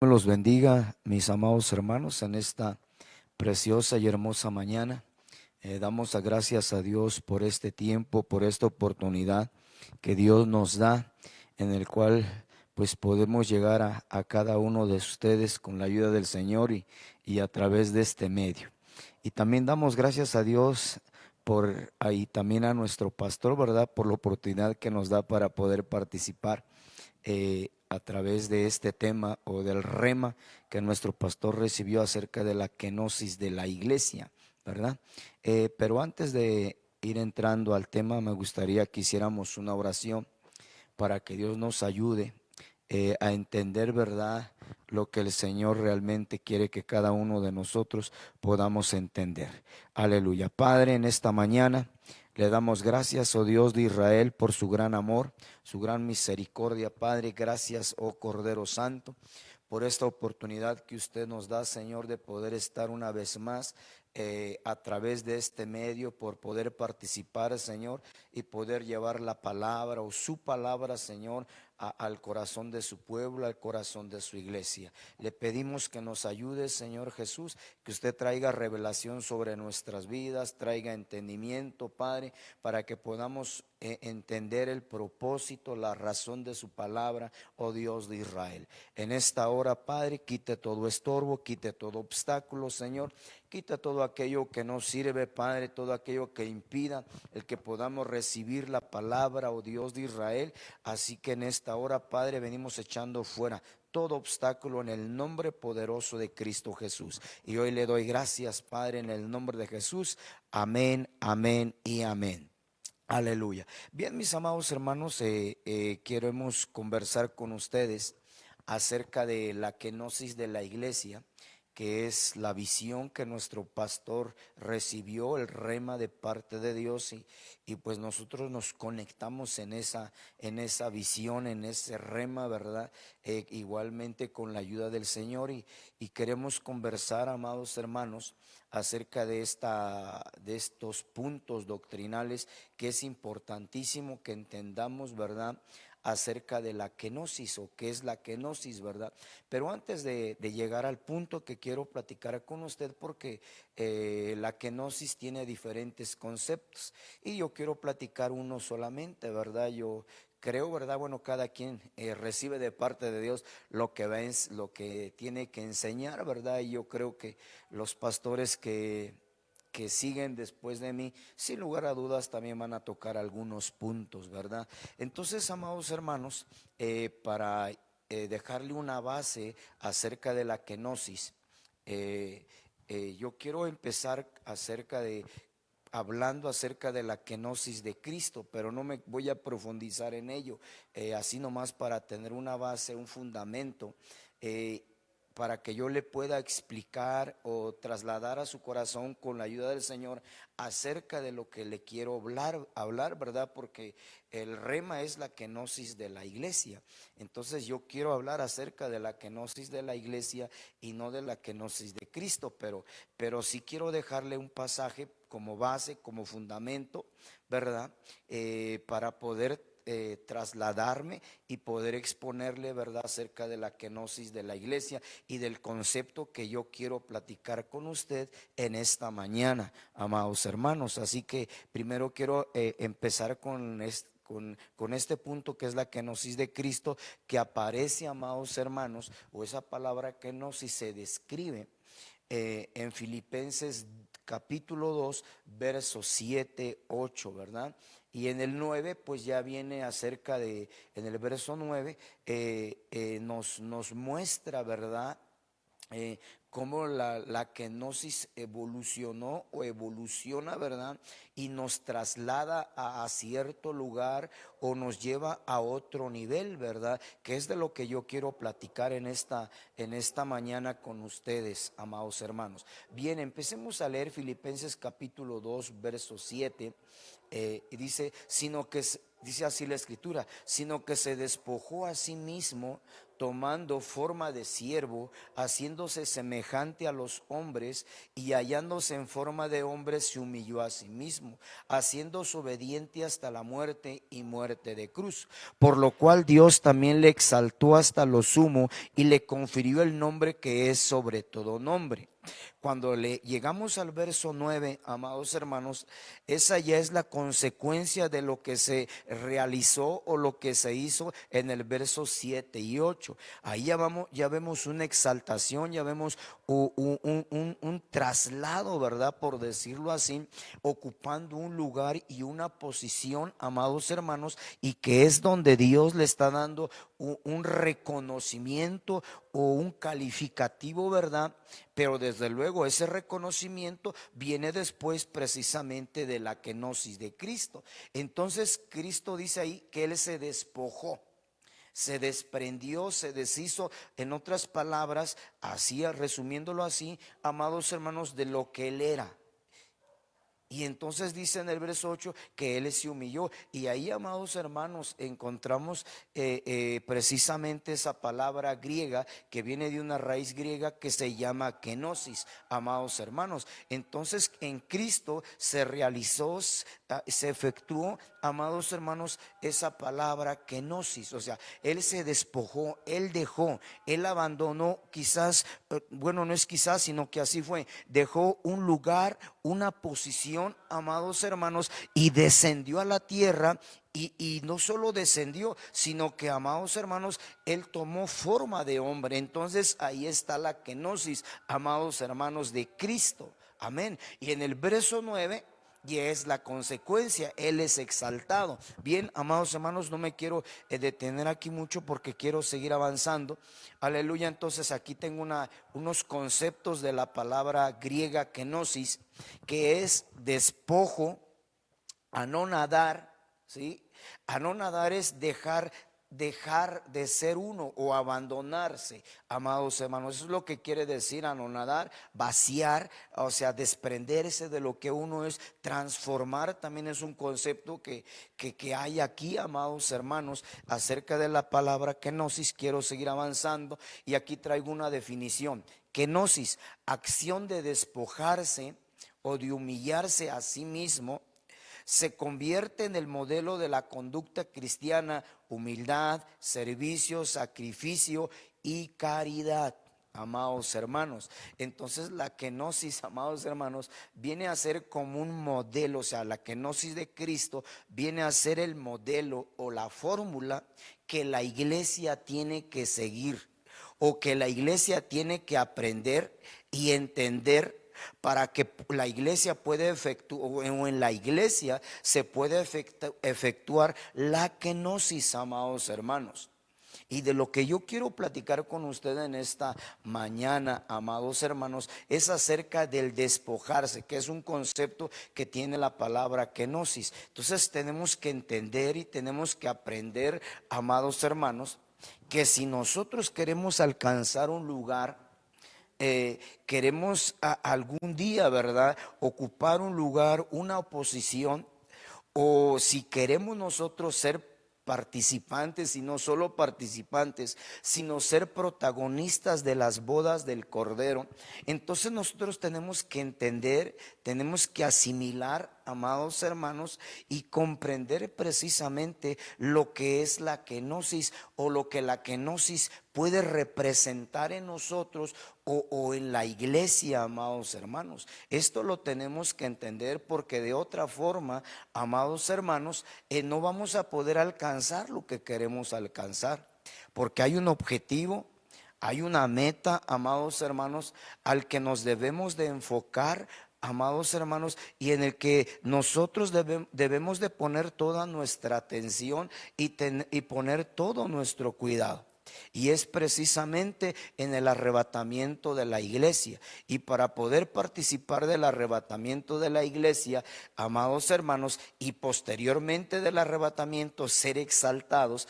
Los bendiga, mis amados hermanos, en esta preciosa y hermosa mañana. Damos gracias a Dios por este tiempo, por esta oportunidad que Dios nos da, en el cual pues podemos llegar a cada uno de ustedes con la ayuda del Señor y a través de este medio. Y también damos gracias a Dios por ahí también a nuestro pastor, ¿verdad? Por la oportunidad que nos da para poder participar a través de este tema o del rema que nuestro pastor recibió acerca de la kenosis de la iglesia, ¿verdad? Pero antes de ir entrando al tema, me gustaría que hiciéramos una oración para que Dios nos ayude a entender, ¿verdad?, lo que el Señor realmente quiere que cada uno de nosotros podamos entender. Aleluya. Padre, en esta mañana le damos gracias, oh Dios de Israel, por su gran amor, su gran misericordia. Padre, gracias, oh Cordero Santo, por esta oportunidad que usted nos da, Señor, de poder estar una vez más a través de este medio, por poder participar, Señor, y poder llevar la palabra o su palabra, Señor, al corazón de su pueblo, al corazón de su iglesia. Le pedimos que nos ayude, Señor Jesús, que usted traiga revelación sobre nuestras vidas, traiga entendimiento, Padre, para que podamos entender el propósito, la razón de su palabra, oh Dios de Israel. En esta hora, Padre, quite todo estorbo, quite todo obstáculo, Señor. Quita todo aquello que no sirve, Padre, todo aquello que impida el que podamos recibir la palabra, oh Dios de Israel. Así que en esta hora, Padre, venimos echando fuera todo obstáculo en el nombre poderoso de Cristo Jesús. Y hoy le doy gracias, Padre, en el nombre de Jesús. Amén, amén y amén. Aleluya. Bien, mis amados hermanos, queremos conversar con ustedes acerca de la kenosis de la iglesia, que es la visión que nuestro pastor recibió, el rema de parte de Dios, y pues nosotros nos conectamos en esa visión, en ese rema, ¿verdad? Igualmente con la ayuda del Señor, y queremos conversar, amados hermanos, acerca de estos puntos doctrinales que es importantísimo que entendamos, ¿verdad?, acerca de la kenosis o qué es la kenosis, ¿verdad? Pero antes de llegar al punto que quiero platicar con usted, porque la kenosis tiene diferentes conceptos y yo quiero platicar uno solamente, ¿verdad? Yo creo, ¿verdad? Bueno, cada quien recibe de parte de Dios lo que va, lo que tiene que enseñar, ¿verdad? Y yo creo que los pastores que siguen después de mí, sin lugar a dudas, también van a tocar algunos puntos, ¿verdad? Entonces, amados hermanos, para dejarle una base acerca de la kenosis, yo quiero empezar hablando acerca de la kenosis de Cristo, pero no me voy a profundizar en ello, así nomás para tener una base, un fundamento, eh, para que yo le pueda explicar o trasladar a su corazón con la ayuda del Señor acerca de lo que le quiero hablar, ¿verdad? Porque el rema es la kenosis de la iglesia. Entonces yo quiero hablar acerca de la kenosis de la iglesia y no de la kenosis de Cristo, pero sí quiero dejarle un pasaje como base, como fundamento, ¿verdad? Para poder trasladarme y poder exponerle, ¿verdad?, acerca de la kenosis de la iglesia y del concepto que yo quiero platicar con usted en esta mañana, amados hermanos. Así que primero quiero empezar con este punto, que es la kenosis de Cristo, que aparece, amados hermanos, o esa palabra kenosis se describe en Filipenses capítulo 2, versos 7, 8, ¿verdad? Y en el 9 pues ya viene acerca en el verso 9 nos muestra, ¿verdad?, eh, cómo la kenosis evolucionó o evoluciona, ¿verdad? Y nos traslada a cierto lugar o nos lleva a otro nivel, ¿verdad? Que es de lo que yo quiero platicar en esta mañana con ustedes, amados hermanos. Bien, empecemos a leer Filipenses capítulo 2, verso 7. Y dice, sino que Dice así la escritura, sino que se despojó a sí mismo, tomando forma de siervo, haciéndose semejante a los hombres, y hallándose en forma de hombre, se humilló a sí mismo, haciéndose obediente hasta la muerte y muerte de cruz. Por lo cual Dios también le exaltó hasta lo sumo y le confirió el nombre que es sobre todo nombre. Cuando llegamos al verso 9, amados hermanos, esa ya es la consecuencia de lo que se realizó o lo que se hizo en el verso 7 y 8. Ahí ya vemos una exaltación, ya vemos un traslado, ¿verdad? Por decirlo así, ocupando un lugar y una posición, amados hermanos, y que es donde Dios le está dando un reconocimiento o un calificativo, ¿verdad? Pero desde luego ese reconocimiento viene después precisamente de la kenosis de Cristo. Entonces Cristo dice ahí que Él se despojó, se desprendió, se deshizo, en otras palabras, así, resumiéndolo así, amados hermanos, de lo que Él era. Y entonces dice en el verso 8 que Él se humilló. Y ahí, amados hermanos, encontramos precisamente esa palabra griega que viene de una raíz griega que se llama kenosis, amados hermanos. Entonces en Cristo se realizó, se efectuó, amados hermanos, esa palabra kenosis. O sea, Él se despojó, Él dejó, Él abandonó, quizás, bueno, no es quizás, sino que así fue, dejó un lugar, una posición, amados hermanos, y descendió a la tierra. Y no solo descendió, sino que, amados hermanos, Él tomó forma de hombre. Entonces ahí está la kenosis, amados hermanos, de Cristo. Amén. Y en el verso 9, y es la consecuencia, Él es exaltado. Bien, amados hermanos, no me quiero detener aquí mucho porque quiero seguir avanzando. Aleluya. Entonces aquí tengo unos conceptos de la palabra griega kenosis, que es despojo, anonadar, ¿sí? Anonadar es dejar de ser uno o abandonarse, amados hermanos. Eso es lo que quiere decir anonadar, vaciar, o sea, desprenderse de lo que uno es. Transformar también es un concepto que hay aquí, amados hermanos, acerca de la palabra kenosis. Quiero seguir avanzando y aquí traigo una definición. Kenosis, acción de despojarse o de humillarse a sí mismo. Se convierte en el modelo de la conducta cristiana: humildad, servicio, sacrificio y caridad, amados hermanos. Entonces la kenosis, amados hermanos, viene a ser como un modelo. O sea, la kenosis de Cristo viene a ser el modelo o la fórmula que la iglesia tiene que seguir, o que la iglesia tiene que aprender y entender, para que la iglesia pueda efectuar, o en la iglesia se puede efectuar la kenosis, amados hermanos. Y de lo que yo quiero platicar con ustedes en esta mañana, amados hermanos, es acerca del despojarse, que es un concepto que tiene la palabra kenosis. Entonces tenemos que entender y tenemos que aprender, amados hermanos, que si nosotros queremos alcanzar un lugar, queremos algún día, ¿verdad?, ocupar un lugar, una posición, o si queremos nosotros ser participantes, y no solo participantes, sino ser protagonistas de las bodas del Cordero, entonces nosotros tenemos que entender, tenemos que asimilar, amados hermanos, y comprender precisamente lo que es la kenosis, o lo que la kenosis puede representar en nosotros o en la iglesia, amados hermanos. Esto lo tenemos que entender, porque de otra forma, amados hermanos, no vamos a poder alcanzar lo que queremos alcanzar, porque hay un objetivo, hay una meta, amados hermanos, al que nos debemos de enfocar, amados hermanos, y en el que nosotros debemos de poner toda nuestra atención y poner todo nuestro cuidado. Y es precisamente en el arrebatamiento de la iglesia. Y para poder participar del arrebatamiento de la iglesia, amados hermanos, y posteriormente del arrebatamiento ser exaltados,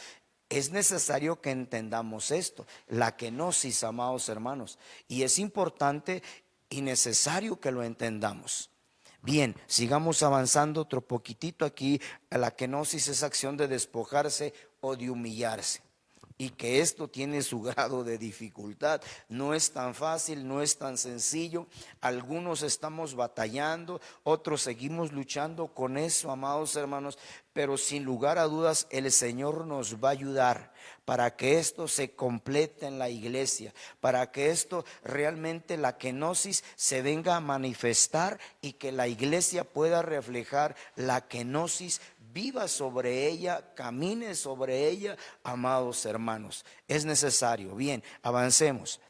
es necesario que entendamos esto, la kenosis, amados hermanos. Y es importante y necesario que lo entendamos. Bien, sigamos avanzando otro poquitito aquí. La kenosis es acción de despojarse o de humillarse. Y que esto tiene su grado de dificultad. No es tan fácil, no es tan sencillo. Algunos estamos batallando, otros seguimos luchando con eso, amados hermanos. Pero sin lugar a dudas el Señor nos va a ayudar para que esto se complete en la iglesia, para que esto realmente, la kenosis, se venga a manifestar y que la iglesia pueda reflejar la kenosis, viva sobre ella, camine sobre ella, amados hermanos. Es necesario. Bien, avancemos.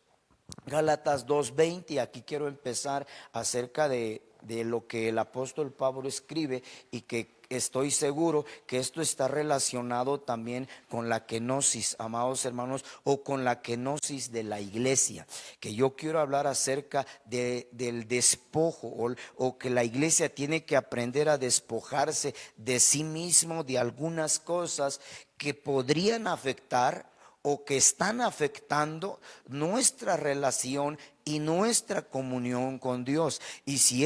Gálatas 2:20, aquí quiero empezar acerca de lo que el apóstol Pablo escribe, y que estoy seguro que esto está relacionado también con la kenosis, amados hermanos, o con la kenosis de la iglesia. Que yo quiero hablar acerca del despojo, o que la iglesia tiene que aprender a despojarse de sí mismo, de algunas cosas que podrían afectar o que están afectando nuestra relación y nuestra comunión con Dios. Y si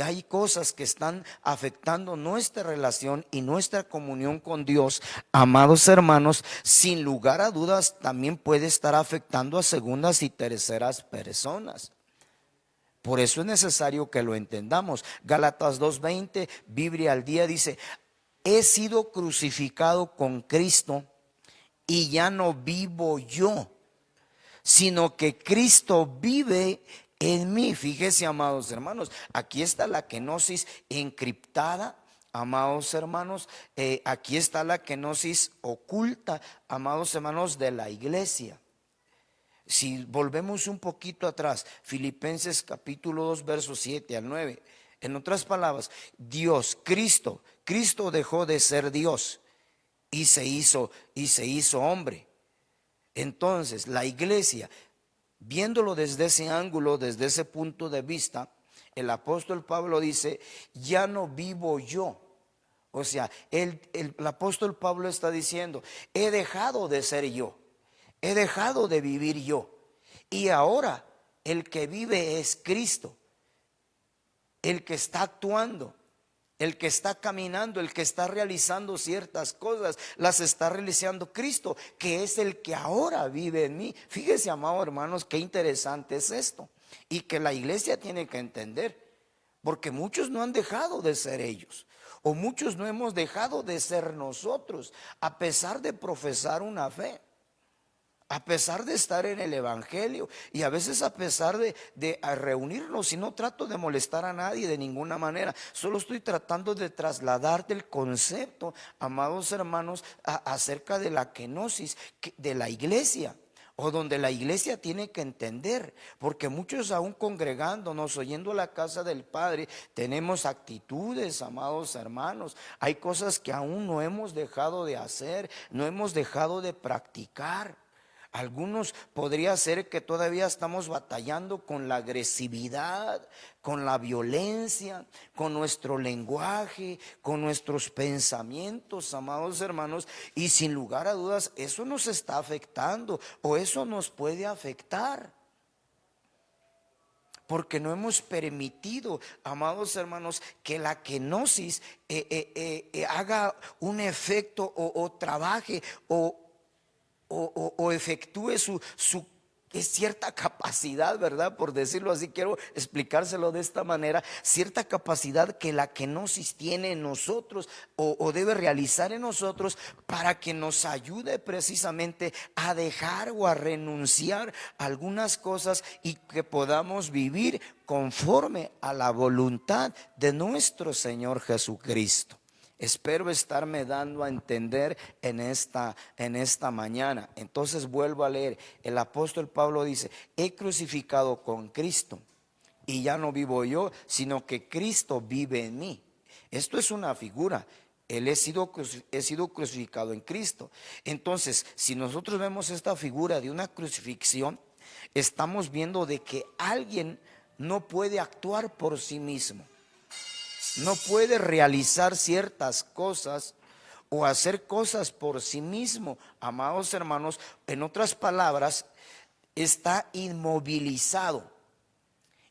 hay cosas que están afectando nuestra relación y nuestra comunión con Dios, amados hermanos, sin lugar a dudas también puede estar afectando a segundas y terceras personas. Por eso es necesario que lo entendamos. Gálatas 2:20, Biblia al día, dice: he sido crucificado con Cristo, y ya no vivo yo, sino que Cristo vive en mí. Fíjese, amados hermanos, aquí está la kenosis encriptada, amados hermanos. Aquí está la kenosis oculta, amados hermanos, de la iglesia. Si volvemos un poquito atrás, Filipenses capítulo 2, versos 7 al 9. En otras palabras, Dios, Cristo dejó de ser Dios y se hizo hombre. Entonces, la iglesia, viéndolo desde ese ángulo, desde ese punto de vista, el apóstol Pablo dice: ya no vivo yo. O sea, el apóstol Pablo está diciendo: he dejado de ser yo, he dejado de vivir yo, y ahora el que vive es Cristo, el que está actuando, el que está caminando, el que está realizando ciertas cosas, las está realizando Cristo, que es el que ahora vive en mí. Fíjese, amados hermanos, qué interesante es esto, y que la iglesia tiene que entender, porque muchos no han dejado de ser ellos, o muchos no hemos dejado de ser nosotros, a pesar de profesar una fe, a pesar de estar en el evangelio, y a veces a pesar de reunirnos. Y no trato de molestar a nadie de ninguna manera, solo estoy tratando de trasladarte el concepto, amados hermanos, acerca de la kenosis de la iglesia, o donde la iglesia tiene que entender. Porque muchos, aún congregándonos, oyendo la casa del Padre, tenemos actitudes, amados hermanos. Hay cosas que aún no hemos dejado de hacer, no hemos dejado de practicar. Algunos podría ser que todavía estamos batallando con la agresividad, con la violencia, con nuestro lenguaje, con nuestros pensamientos, amados hermanos. Y sin lugar a dudas, eso nos está afectando, o eso nos puede afectar, porque no hemos permitido, amados hermanos, que la kenosis haga un efecto, o trabaje, o efectúe su es cierta capacidad, ¿verdad? Por decirlo así, quiero explicárselo de esta manera: cierta capacidad que la kenosis tiene en nosotros, o debe realizar en nosotros, para que nos ayude precisamente a dejar o a renunciar a algunas cosas, y que podamos vivir conforme a la voluntad de nuestro Señor Jesucristo. Espero estarme dando a entender en esta mañana. Entonces vuelvo a leer. El apóstol Pablo dice: he crucificado con Cristo, y ya no vivo yo, sino que Cristo vive en mí. Esto es una figura. He sido crucificado en Cristo. Entonces, si nosotros vemos esta figura de una crucifixión, estamos viendo de que alguien no puede actuar por sí mismo, no puede realizar ciertas cosas o hacer cosas por sí mismo, amados hermanos. En otras palabras, está inmovilizado,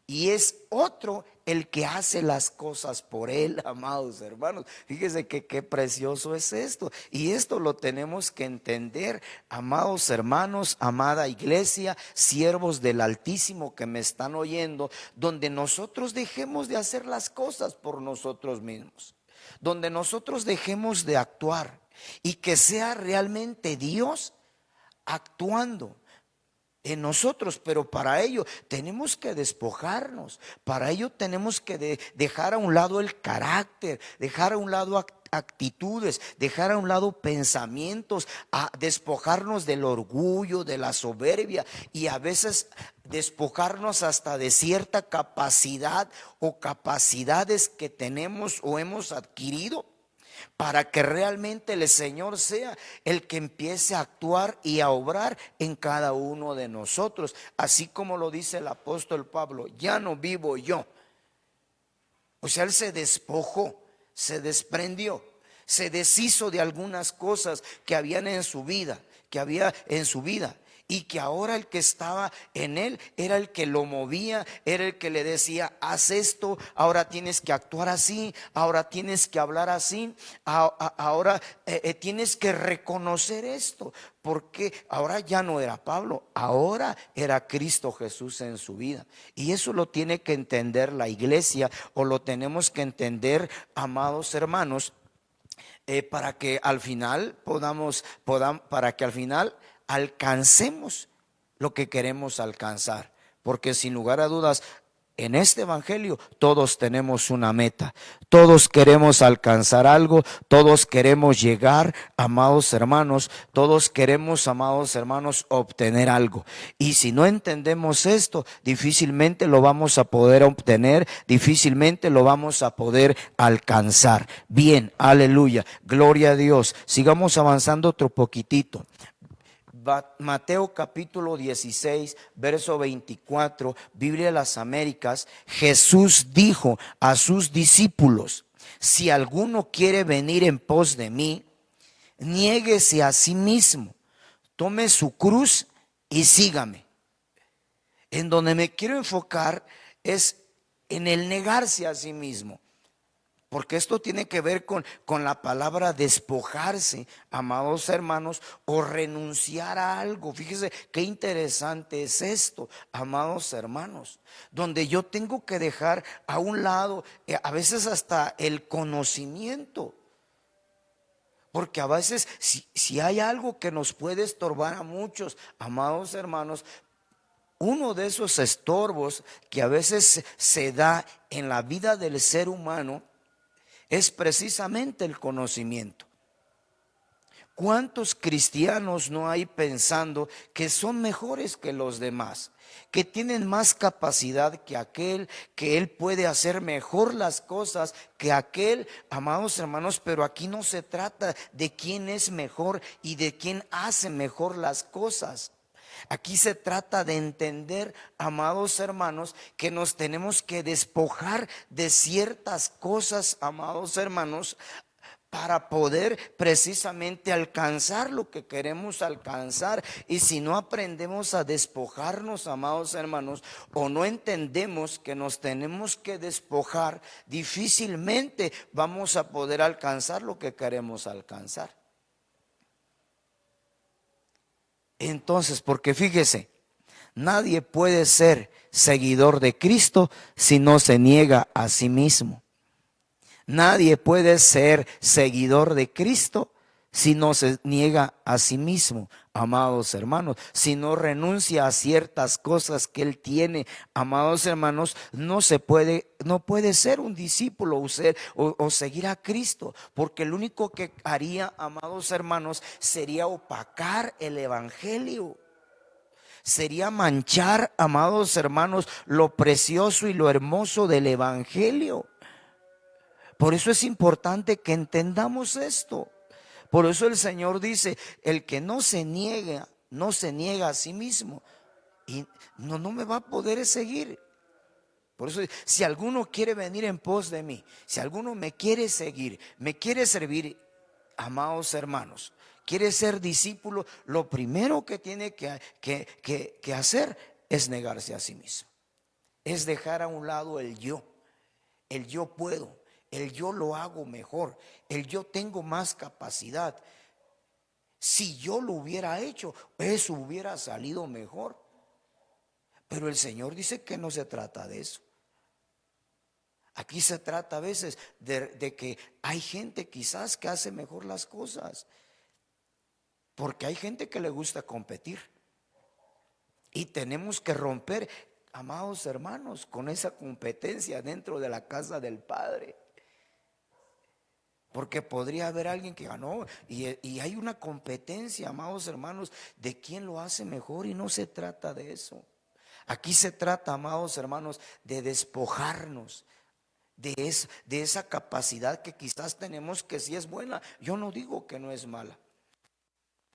y es otro el que hace las cosas por Él, amados hermanos. Fíjese que qué precioso es esto. Y esto lo tenemos que entender, amados hermanos, amada iglesia, siervos del Altísimo que me están oyendo, donde nosotros dejemos de hacer las cosas por nosotros mismos, donde nosotros dejemos de actuar y que sea realmente Dios actuando en nosotros. Pero para ello tenemos que despojarnos, para ello tenemos que dejar a un lado el carácter, dejar a un lado actitudes, dejar a un lado pensamientos, a despojarnos del orgullo, de la soberbia, y a veces despojarnos hasta de cierta capacidad o capacidades que tenemos o hemos adquirido, para que realmente el Señor sea el que empiece a actuar y a obrar en cada uno de nosotros. Así como lo dice el apóstol Pablo: ya no vivo yo. O sea, él se despojó, se desprendió, se deshizo de algunas cosas que habían en su vida, y que ahora el que estaba en él era el que lo movía, era el que le decía: haz esto, ahora tienes que actuar así, ahora tienes que hablar así, ahora tienes que reconocer esto, porque ahora ya no era Pablo, ahora era Cristo Jesús en su vida. Y eso lo tiene que entender la iglesia, o lo tenemos que entender, amados hermanos, para que al final para que al final alcancemos lo que queremos alcanzar. Porque sin lugar a dudas, en este evangelio todos tenemos una meta, todos queremos alcanzar algo, todos queremos llegar, amados hermanos, todos queremos, amados hermanos, obtener algo. Y si no entendemos esto, difícilmente lo vamos a poder obtener, difícilmente lo vamos a poder alcanzar. Bien, aleluya, gloria a Dios. Sigamos avanzando otro poquitito. Mateo capítulo 16, verso 24, Biblia de las Américas. Jesús dijo a sus discípulos: si alguno quiere venir en pos de mí, niéguese a sí mismo, tome su cruz y sígame. En donde me quiero enfocar es en el negarse a sí mismo, porque esto tiene que ver con la palabra despojarse, amados hermanos, o renunciar a algo. Fíjese qué interesante es esto, amados hermanos, donde yo tengo que dejar a un lado a veces hasta el conocimiento. Porque a veces si hay algo que nos puede estorbar a muchos, amados hermanos, uno de esos estorbos que a veces se da en la vida del ser humano es precisamente el conocimiento. ¿Cuántos cristianos no hay pensando que son mejores que los demás, que tienen más capacidad que aquel, que él puede hacer mejor las cosas que aquel, amados hermanos? Pero aquí no se trata de quién es mejor y de quién hace mejor las cosas. Aquí se trata de entender, amados hermanos, que nos tenemos que despojar de ciertas cosas, amados hermanos, para poder precisamente alcanzar lo que queremos alcanzar. Y si no aprendemos a despojarnos, amados hermanos, o no entendemos que nos tenemos que despojar, difícilmente vamos a poder alcanzar lo que queremos alcanzar. Entonces, porque fíjese, nadie puede ser seguidor de Cristo si no se niega a sí mismo. Nadie puede ser seguidor de Cristo si no se niega a sí mismo, amados hermanos. Si no renuncia a ciertas cosas que él tiene, amados hermanos, no puede ser un discípulo o seguir a Cristo, porque lo único que haría, amados hermanos, sería opacar el evangelio. Sería manchar, amados hermanos, lo precioso y lo hermoso del evangelio. Por eso es importante que entendamos esto. Por eso el Señor dice: el que no se niega a sí mismo, y no me va a poder seguir. Por eso, si alguno quiere venir en pos de mí, si alguno me quiere seguir, me quiere servir, amados hermanos, quiere ser discípulo, lo primero que tiene que hacer es negarse a sí mismo. Es dejar a un lado el yo. el yo puedo, el yo lo hago mejor, el yo tengo más capacidad. Si yo lo hubiera hecho, eso hubiera salido mejor. Pero el Señor dice que no se trata de eso. Aquí se trata a veces de que hay gente quizás que hace mejor las cosas, porque hay gente que le gusta competir. Y tenemos que romper, amados hermanos, con esa competencia dentro de la casa del Padre. Porque podría haber alguien que ganó y hay una competencia, amados hermanos, de quién lo hace mejor, y no se trata de eso. Aquí se trata, amados hermanos, de despojarnos de esa capacidad que quizás tenemos, que sí es buena. Yo no digo que no es mala,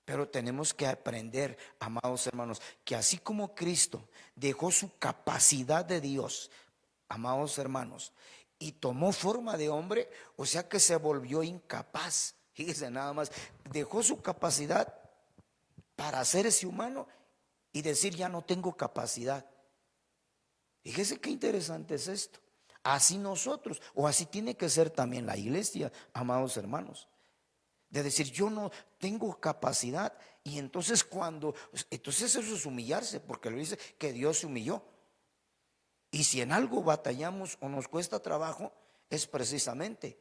pero tenemos que aprender, amados hermanos, que así como Cristo dejó su capacidad de Dios, amados hermanos, y tomó forma de hombre, o sea que se volvió incapaz. Fíjese nada más, dejó su capacidad para hacerse humano y decir ya no tengo capacidad. Fíjese qué interesante es esto. Así nosotros, o así tiene que ser también la iglesia, amados hermanos, de decir yo no tengo capacidad. Y entonces entonces eso es humillarse, porque le dice que Dios se humilló. Y si en algo batallamos o nos cuesta trabajo, es precisamente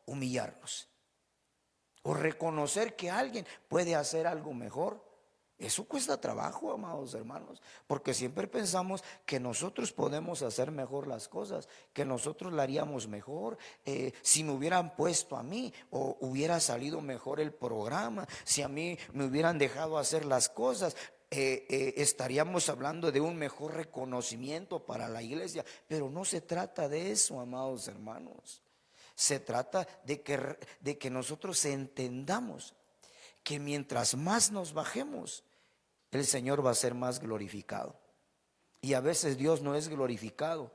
humillarnos o reconocer que alguien puede hacer algo mejor. Eso cuesta trabajo, amados hermanos, porque siempre pensamos que nosotros podemos hacer mejor las cosas, que nosotros la haríamos mejor. Si me hubieran puesto a mí, o hubiera salido mejor el programa, si a mí me hubieran dejado hacer las cosas, estaríamos hablando de un mejor reconocimiento para la iglesia. Pero no se trata de eso, amados hermanos. Se trata de que nosotros entendamos que mientras más nos bajemos, el Señor va a ser más glorificado. Y a veces Dios no es glorificado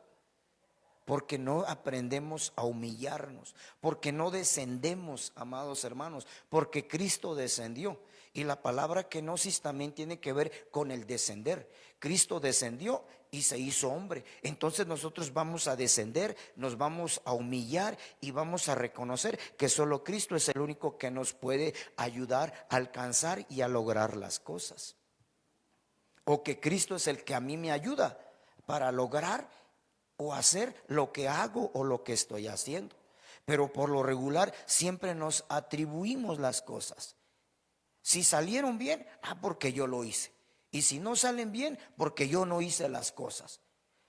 porque no aprendemos a humillarnos, porque no descendemos, amados hermanos, porque Cristo descendió. Y la palabra kenosis también tiene que ver con el descender. Cristo descendió y se hizo hombre. Entonces nosotros vamos a descender, nos vamos a humillar y vamos a reconocer que solo Cristo es el único que nos puede ayudar a alcanzar y a lograr las cosas. O que Cristo es el que a mí me ayuda para lograr o hacer lo que hago o lo que estoy haciendo. Pero por lo regular siempre nos atribuimos las cosas. Si salieron bien, porque yo lo hice. Y si no salen bien, porque yo no hice las cosas.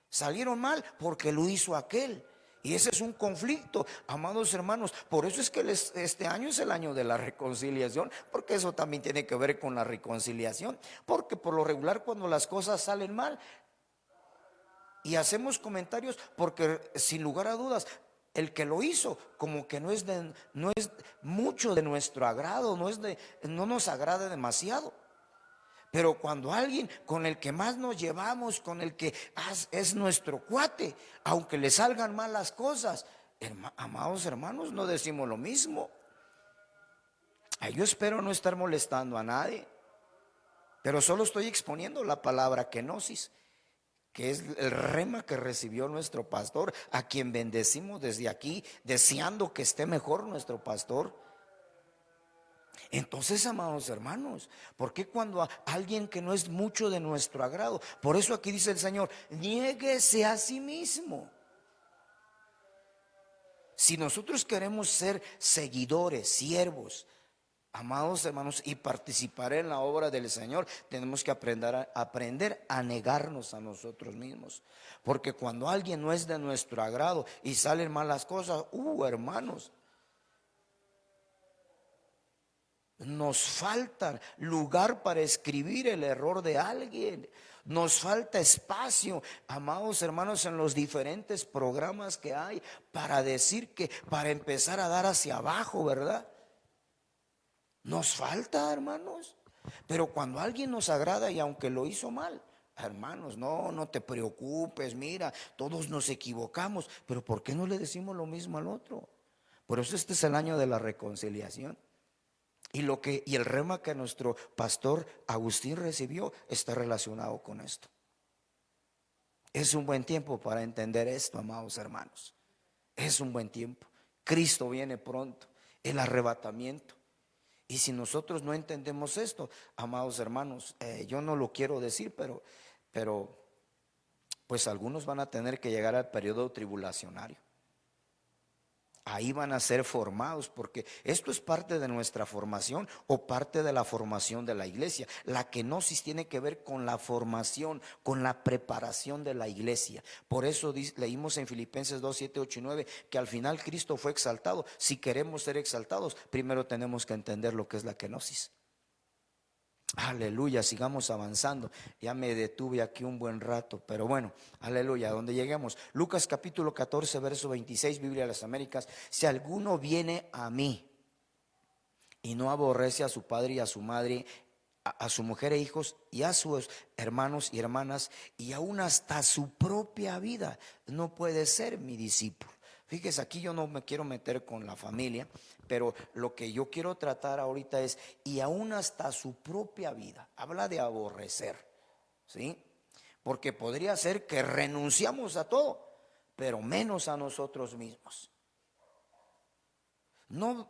Salieron mal porque lo hizo aquel. Y ese es un conflicto, amados hermanos. Por eso es que este año es el año de la reconciliación, porque eso también tiene que ver con la reconciliación. Porque por lo regular cuando las cosas salen mal y hacemos comentarios, porque sin lugar a dudas el que lo hizo como que no es mucho de nuestro agrado, no nos agrada demasiado. Pero cuando alguien con el que más nos llevamos, con el que es nuestro cuate, aunque le salgan mal las cosas, amados hermanos, no decimos lo mismo. Yo espero no estar molestando a nadie, pero solo estoy exponiendo la palabra kenosis, que es el rema que recibió nuestro pastor, a quien bendecimos desde aquí, deseando que esté mejor nuestro pastor. Entonces, amados hermanos, ¿por qué cuando a alguien que no es mucho de nuestro agrado? Por eso aquí dice el Señor, niéguese a sí mismo. Si nosotros queremos ser seguidores, siervos, amados hermanos, y participar en la obra del Señor, tenemos que aprender a negarnos a nosotros mismos. Porque cuando alguien no es de nuestro agrado y salen malas cosas, hermanos, nos falta lugar para escribir el error de alguien. Nos falta espacio, amados hermanos, en los diferentes programas que hay para decir para empezar a dar hacia abajo, ¿verdad? Nos falta, hermanos. Pero cuando alguien nos agrada y aunque lo hizo mal, hermanos, no te preocupes, mira, todos nos equivocamos. Pero ¿por qué no le decimos lo mismo al otro? Por eso este es el año de la reconciliación. Y el rema que nuestro pastor Agustín recibió está relacionado con esto. Es un buen tiempo para entender esto, amados hermanos. Es un buen tiempo. Cristo viene pronto, el arrebatamiento. Y si nosotros no entendemos esto, amados hermanos, yo no lo quiero decir, pero pues algunos van a tener que llegar al periodo tribulacionario. Ahí van a ser formados, porque esto es parte de nuestra formación o parte de la formación de la iglesia. La kenosis tiene que ver con la formación, con la preparación de la iglesia. Por eso leímos en Filipenses 2, 7, 8 y 9 que al final Cristo fue exaltado. Si queremos ser exaltados, primero tenemos que entender lo que es la kenosis. Aleluya, sigamos avanzando. Ya me detuve aquí un buen rato, pero bueno, aleluya, donde lleguemos. Lucas capítulo 14, verso 26, Biblia de las Américas. Si alguno viene a mí y no aborrece a su padre y a su madre, a su mujer e hijos y a sus hermanos y hermanas y aún hasta su propia vida, no puede ser mi discípulo. Fíjese, aquí yo no me quiero meter con la familia, pero lo que yo quiero tratar ahorita es, y aún hasta su propia vida, habla de aborrecer, ¿sí? Porque podría ser que renunciamos a todo, pero menos a nosotros mismos. No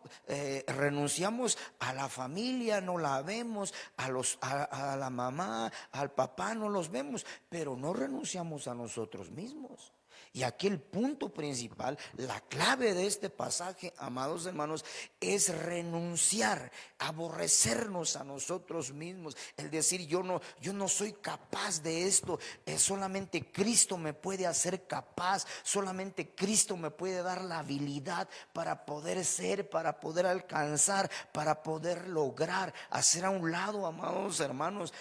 renunciamos a la familia, no la vemos, a la mamá, al papá no los vemos, pero no renunciamos a nosotros mismos. Y aquí el punto principal, la clave de este pasaje, amados hermanos, es renunciar, aborrecernos a nosotros mismos. El decir yo no soy capaz de esto, solamente Cristo me puede hacer capaz, solamente Cristo me puede dar la habilidad para poder ser, para poder alcanzar, para poder lograr, hacer a un lado, amados hermanos,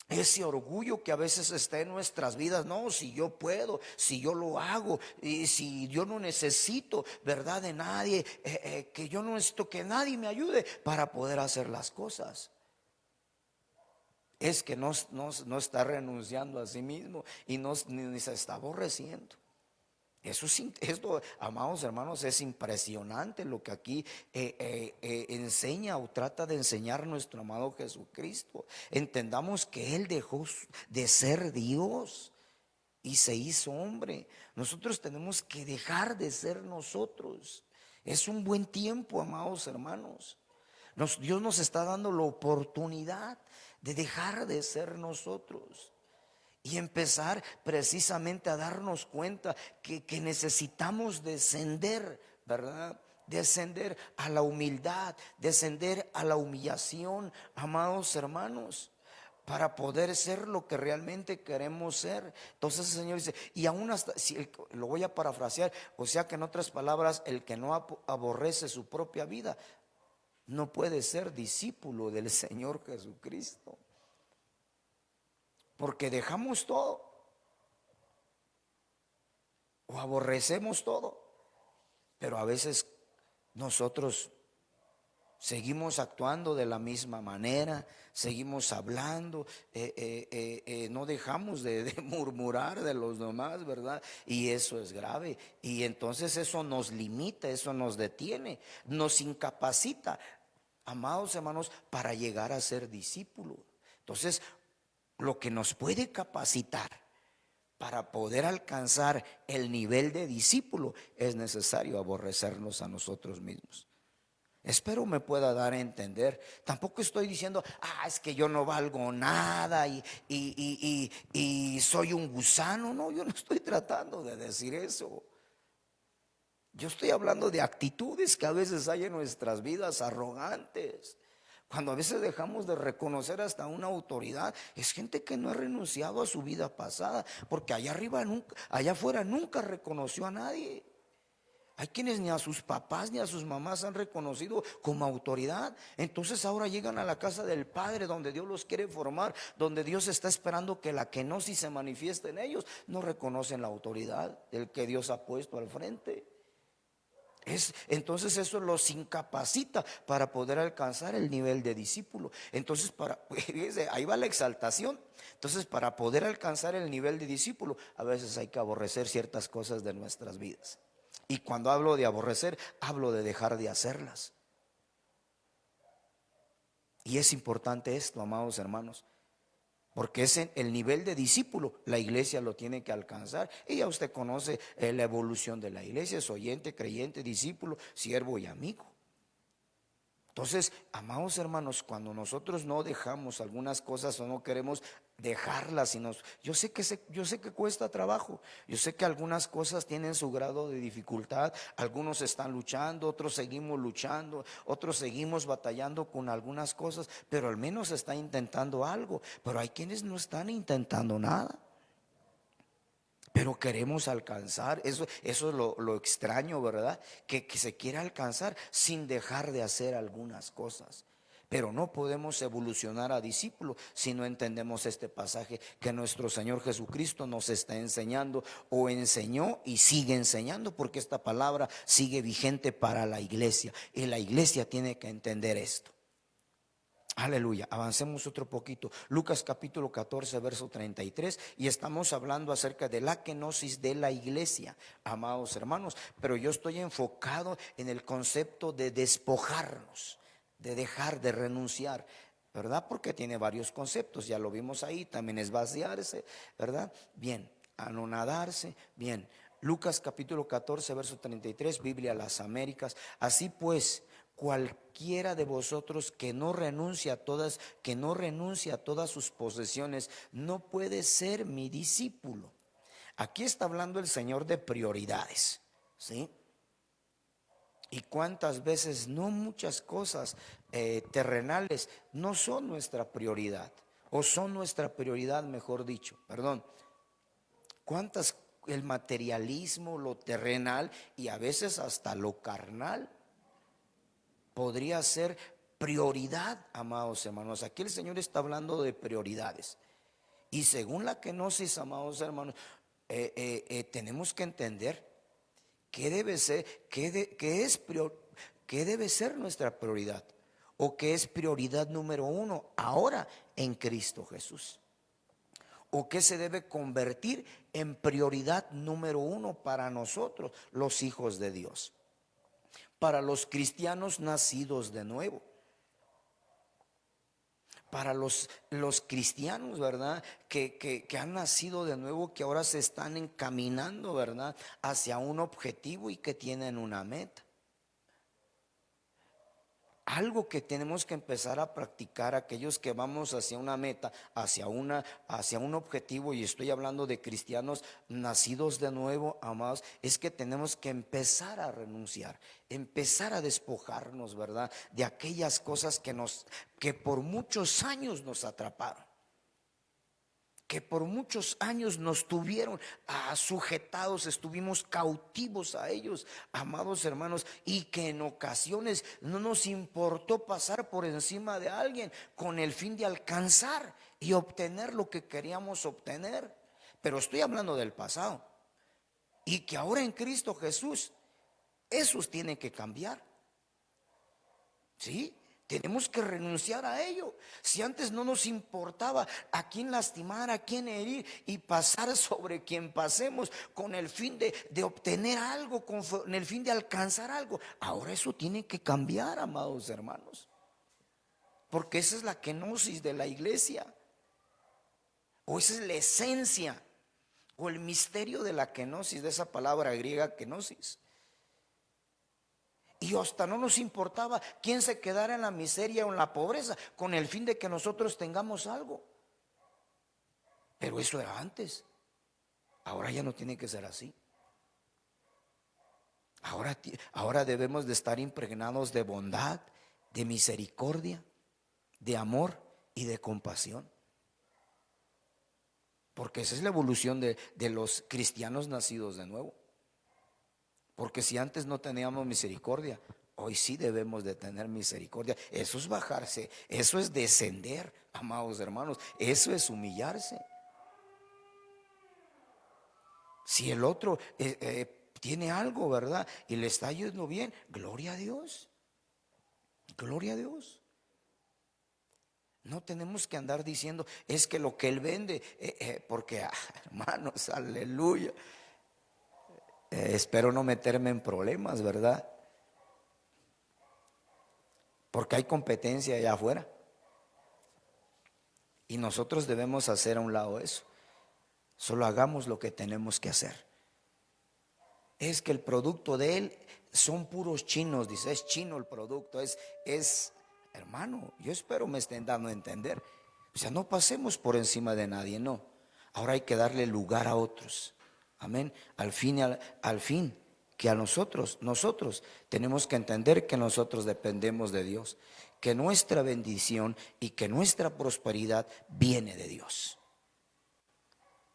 ese orgullo que a veces está en nuestras vidas. No, si yo puedo, si yo lo hago, y si yo no necesito, ¿verdad?, de nadie, que yo no necesito que nadie me ayude para poder hacer las cosas. Es que no está renunciando a sí mismo y ni se está aborreciendo. Esto, amados hermanos, es impresionante lo que aquí enseña o trata de enseñar nuestro amado Jesucristo. Entendamos que Él dejó de ser Dios y se hizo hombre. Nosotros tenemos que dejar de ser nosotros. Es un buen tiempo, amados hermanos. Dios nos está dando la oportunidad de dejar de ser nosotros y empezar precisamente a darnos cuenta que necesitamos descender, ¿verdad? Descender a la humildad, descender a la humillación, amados hermanos, para poder ser lo que realmente queremos ser. Entonces el Señor dice, y aún hasta, si lo voy a parafrasear, o sea que en otras palabras, el que no aborrece su propia vida, no puede ser discípulo del Señor Jesucristo. Porque dejamos todo o aborrecemos todo, pero a veces nosotros seguimos actuando de la misma manera, seguimos hablando, no dejamos de murmurar de los demás, ¿verdad? Y eso es grave. Y entonces eso nos limita, eso nos detiene, nos incapacita, amados hermanos, para llegar a ser discípulos. Entonces, lo que nos puede capacitar para poder alcanzar el nivel de discípulo es necesario aborrecernos a nosotros mismos. Espero me pueda dar a entender. Tampoco estoy diciendo, es que yo no valgo nada y soy un gusano. No, yo no estoy tratando de decir eso. Yo estoy hablando de actitudes que a veces hay en nuestras vidas arrogantes. Cuando a veces dejamos de reconocer hasta una autoridad, es gente que no ha renunciado a su vida pasada, porque allá arriba nunca, allá afuera nunca reconoció a nadie. Hay quienes ni a sus papás ni a sus mamás han reconocido como autoridad. Entonces ahora llegan a la casa del Padre, donde Dios los quiere formar, donde Dios está esperando que la kenosis se manifieste en ellos. No reconocen la autoridad del que Dios ha puesto al frente. Entonces eso los incapacita para poder alcanzar el nivel de discípulo. Entonces ahí va la exaltación. Entonces, para poder alcanzar el nivel de discípulo, a veces hay que aborrecer ciertas cosas de nuestras vidas. Y cuando hablo de aborrecer, hablo de dejar de hacerlas. Y es importante esto, amados hermanos. porque es el nivel de discípulo, la iglesia lo tiene que alcanzar. Y ya usted conoce la evolución de la iglesia: es oyente, creyente, discípulo, siervo y amigo. Entonces, amados hermanos, cuando nosotros no dejamos algunas cosas o no queremos dejarlas, yo sé que cuesta trabajo, yo sé que algunas cosas tienen su grado de dificultad, algunos están luchando, otros seguimos luchando, otros seguimos batallando con algunas cosas, pero al menos está intentando algo. Pero hay quienes no están intentando nada, pero queremos alcanzar. Eso es lo extraño, ¿verdad? Que se quiere alcanzar sin dejar de hacer algunas cosas. Pero no podemos evolucionar a discípulo si no entendemos este pasaje que nuestro Señor Jesucristo nos está enseñando, o enseñó y sigue enseñando, porque esta palabra sigue vigente para la iglesia y la iglesia tiene que entender esto. Aleluya, avancemos otro poquito. Lucas capítulo 14, verso 33, y estamos hablando acerca de la kenosis de la iglesia, amados hermanos. Pero yo estoy enfocado en el concepto de despojarnos, de dejar, de renunciar, ¿verdad? Porque tiene varios conceptos, ya lo vimos ahí. También es vaciarse, ¿verdad? Bien, anonadarse, bien. Lucas capítulo 14, verso 33, Biblia Las Américas. Así pues, cualquiera de vosotros que no renuncia a todas sus posesiones, no puede ser mi discípulo. Aquí está hablando el Señor de prioridades, ¿sí? Y cuántas veces no muchas cosas terrenales no son nuestra prioridad, o son nuestra prioridad, mejor dicho, perdón. Cuántas, el materialismo, lo terrenal y a veces hasta lo carnal podría ser prioridad, amados hermanos. Aquí el Señor está hablando de prioridades. Y según la kenosis, amados hermanos, tenemos que entender qué debe ser, qué debe ser nuestra prioridad, o qué es prioridad número uno ahora en Cristo Jesús, o qué se debe convertir en prioridad número uno para nosotros, los hijos de Dios, para los cristianos nacidos de nuevo, para los cristianos, ¿verdad? Que han nacido de nuevo, que ahora se están encaminando, ¿verdad?, hacia un objetivo y que tienen una meta. Algo que tenemos que empezar a practicar aquellos que vamos hacia una meta, hacia un objetivo, y estoy hablando de cristianos nacidos de nuevo, amados, es que tenemos que empezar a renunciar, empezar a despojarnos, ¿verdad?, de aquellas cosas que por muchos años nos atraparon, que por muchos años nos tuvieron sujetados, estuvimos cautivos a ellos, amados hermanos, y que en ocasiones no nos importó pasar por encima de alguien con el fin de alcanzar y obtener lo que queríamos obtener. Pero estoy hablando del pasado, y que ahora en Cristo Jesús esos tienen que cambiar, ¿sí? Tenemos que renunciar a ello. Si antes no nos importaba a quién lastimar, a quién herir, y pasar sobre quien pasemos con el fin de obtener algo, con el fin de alcanzar algo, ahora eso tiene que cambiar, amados hermanos, porque esa es la kenosis de la iglesia, o esa es la esencia o el misterio de la kenosis, de esa palabra griega kenosis. Y hasta no nos importaba quién se quedara en la miseria o en la pobreza, con el fin de que nosotros tengamos algo. Pero eso era antes. Ahora ya no tiene que ser así. Ahora debemos de estar impregnados de bondad, de misericordia, de amor y de compasión. Porque esa es la evolución de los cristianos nacidos de nuevo. Porque si antes no teníamos misericordia, hoy sí debemos de tener misericordia. Eso es bajarse, eso es descender, amados hermanos, eso es humillarse. Si el otro tiene algo, ¿verdad?, y le está yendo bien, gloria a Dios, gloria a Dios. No tenemos que andar diciendo, es que lo que él vende, porque hermanos, aleluya. Espero no meterme en problemas, ¿verdad? Porque hay competencia allá afuera. Y nosotros debemos hacer a un lado eso. Solo hagamos lo que tenemos que hacer. Es que el producto de él son puros chinos, dice, es chino el producto, hermano, yo espero me estén dando a entender. O sea, no pasemos por encima de nadie, no. Ahora hay que darle lugar a otros. Amén. Al fin, que a nosotros tenemos que entender que nosotros dependemos de Dios, que nuestra bendición y que nuestra prosperidad viene de Dios.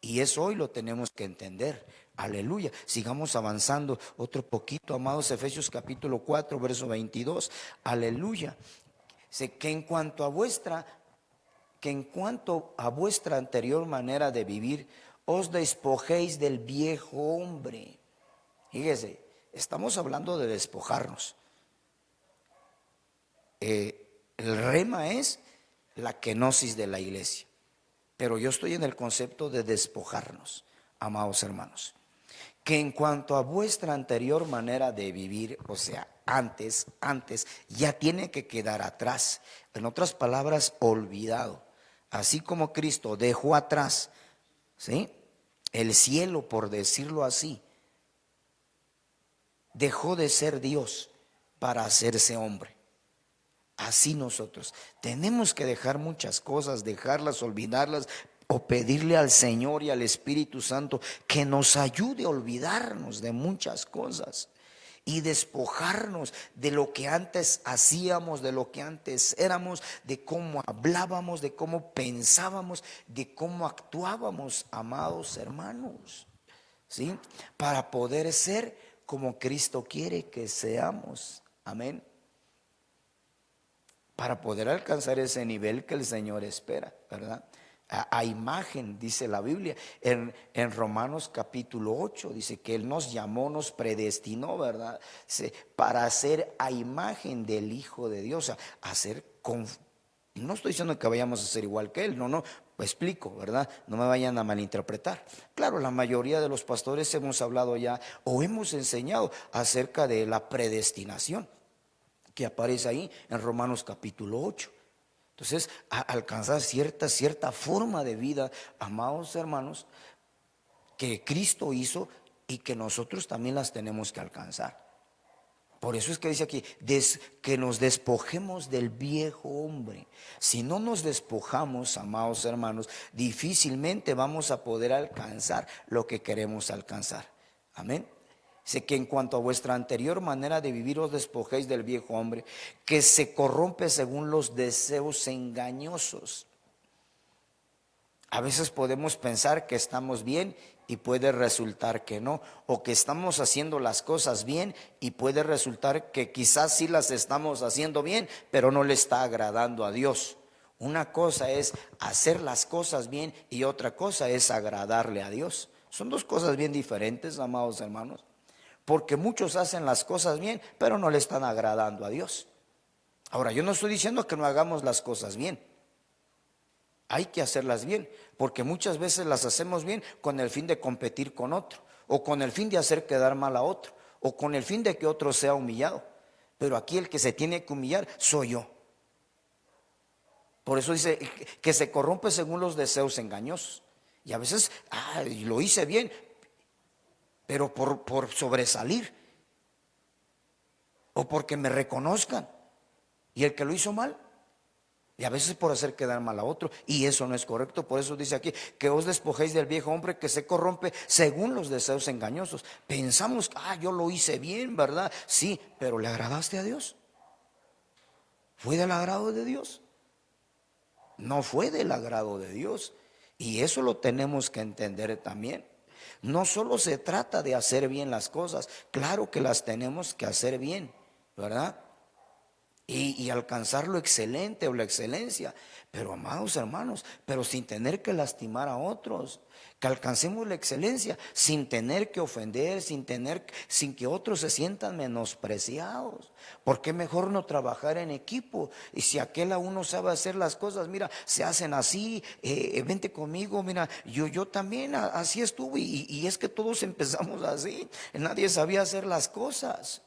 Y eso hoy lo tenemos que entender. Aleluya. Sigamos avanzando otro poquito, amados. Efesios capítulo 4, verso 22. Aleluya. Sé que en cuanto a vuestra anterior manera de vivir, os despojéis del viejo hombre. Fíjese, estamos hablando de despojarnos. El rema es la kenosis de la iglesia. Pero yo estoy en el concepto de despojarnos, amados hermanos. Que en cuanto a vuestra anterior manera de vivir, o sea, antes, ya tiene que quedar atrás. En otras palabras, olvidado. Así como Cristo dejó atrás, ¿sí?, el cielo, por decirlo así, dejó de ser Dios para hacerse hombre. Así nosotros tenemos que dejar muchas cosas, dejarlas, olvidarlas, o pedirle al Señor y al Espíritu Santo que nos ayude a olvidarnos de muchas cosas y despojarnos de lo que antes hacíamos, de lo que antes éramos, de cómo hablábamos, de cómo pensábamos, de cómo actuábamos, amados hermanos, ¿sí? Para poder ser como Cristo quiere que seamos. Amén. Para poder alcanzar ese nivel que el Señor espera, ¿verdad? A imagen, dice la Biblia, en Romanos capítulo 8, dice que Él nos llamó, nos predestinó, ¿verdad? Para ser a imagen del Hijo de Dios, no estoy diciendo que vayamos a ser igual que Él, no, explico, ¿verdad? No me vayan a malinterpretar. Claro, la mayoría de los pastores hemos hablado ya o hemos enseñado acerca de la predestinación, que aparece ahí en Romanos capítulo 8. Entonces, alcanzar cierta forma de vida, amados hermanos, que Cristo hizo y que nosotros también las tenemos que alcanzar. Por eso es que dice aquí, que nos despojemos del viejo hombre. Si no nos despojamos, amados hermanos, difícilmente vamos a poder alcanzar lo que queremos alcanzar. Amén. Sé que en cuanto a vuestra anterior manera de vivir os despojéis del viejo hombre, que se corrompe según los deseos engañosos. A veces podemos pensar que estamos bien y puede resultar que no, o que estamos haciendo las cosas bien y puede resultar que quizás sí las estamos haciendo bien, pero no le está agradando a Dios. Una cosa es hacer las cosas bien y otra cosa es agradarle a Dios. Son dos cosas bien diferentes, amados hermanos. Porque muchos hacen las cosas bien, pero no le están agradando a Dios. Ahora, yo no estoy diciendo que no hagamos las cosas bien. Hay que hacerlas bien, porque muchas veces las hacemos bien con el fin de competir con otro, o con el fin de hacer quedar mal a otro, o con el fin de que otro sea humillado. Pero aquí el que se tiene que humillar soy yo. Por eso dice que se corrompe según los deseos engañosos. Y a veces, lo hice bien, pero por sobresalir, o porque me reconozcan, y el que lo hizo mal, y a veces por hacer quedar mal a otro, y eso no es correcto. Por eso dice aquí que os despojéis del viejo hombre que se corrompe según los deseos engañosos. Pensamos, yo lo hice bien, ¿verdad? Sí, pero ¿le agradaste a Dios? ¿Fue del agrado de Dios? No fue del agrado de Dios, y eso lo tenemos que entender también. No solo se trata de hacer bien las cosas, claro que las tenemos que hacer bien, ¿verdad? Y alcanzar lo excelente o la excelencia, pero amados hermanos, pero sin tener que lastimar a otros, que alcancemos la excelencia sin tener que ofender, sin que otros se sientan menospreciados. ¿Por qué mejor no trabajar en equipo? Y si aquel a uno sabe hacer las cosas, mira, se hacen así, vente conmigo, mira, yo también así estuve, y es que todos empezamos así, nadie sabía hacer las cosas.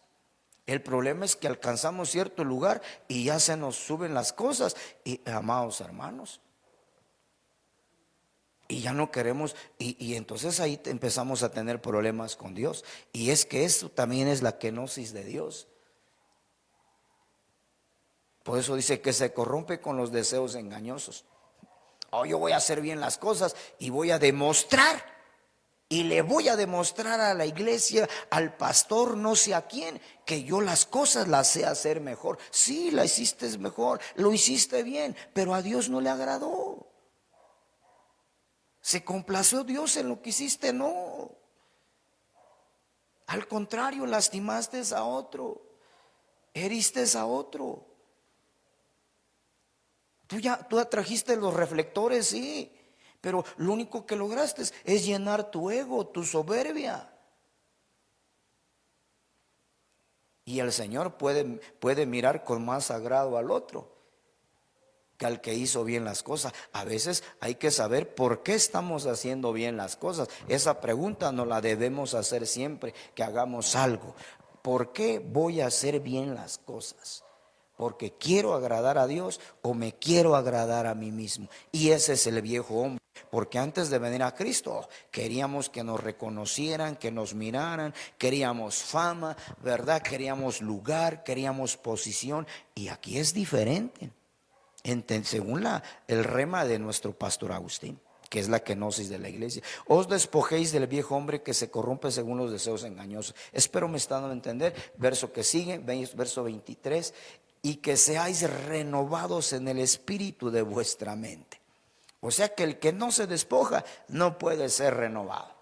El problema es que alcanzamos cierto lugar y ya se nos suben las cosas. Y amados hermanos, Y ya no queremos, y entonces ahí empezamos a tener problemas con Dios. Y es que eso también es la kenosis de Dios. Por eso dice que se corrompe con los deseos engañosos. Oh, yo voy a hacer bien las cosas y voy a demostrar, y le voy a demostrar a la iglesia, al pastor, no sé a quién, que yo las cosas las sé hacer mejor. Sí, la hiciste mejor, lo hiciste bien, pero a Dios no le agradó. ¿Se complació Dios en lo que hiciste? No. Al contrario, lastimaste a otro, heriste a otro. Tú atrajiste los reflectores, sí, pero lo único que lograste es llenar tu ego, tu soberbia. Y el Señor puede mirar con más agrado al otro que al que hizo bien las cosas. A veces hay que saber por qué estamos haciendo bien las cosas. Esa pregunta nos la debemos hacer siempre que hagamos algo. ¿Por qué voy a hacer bien las cosas? ¿Porque quiero agradar a Dios o me quiero agradar a mí mismo? Y ese es el viejo hombre. Porque antes de venir a Cristo queríamos que nos reconocieran, que nos miraran, queríamos fama, ¿verdad? Queríamos lugar, queríamos posición. Y aquí es diferente, según el rema de nuestro pastor Agustín, que es la kenosis de la iglesia. Os despojéis del viejo hombre que se corrompe según los deseos engañosos. Espero me están dando a entender. Verso que sigue, verso 23. Y que seáis renovados en el espíritu de vuestra mente. O sea que el que no se despoja no puede ser renovado.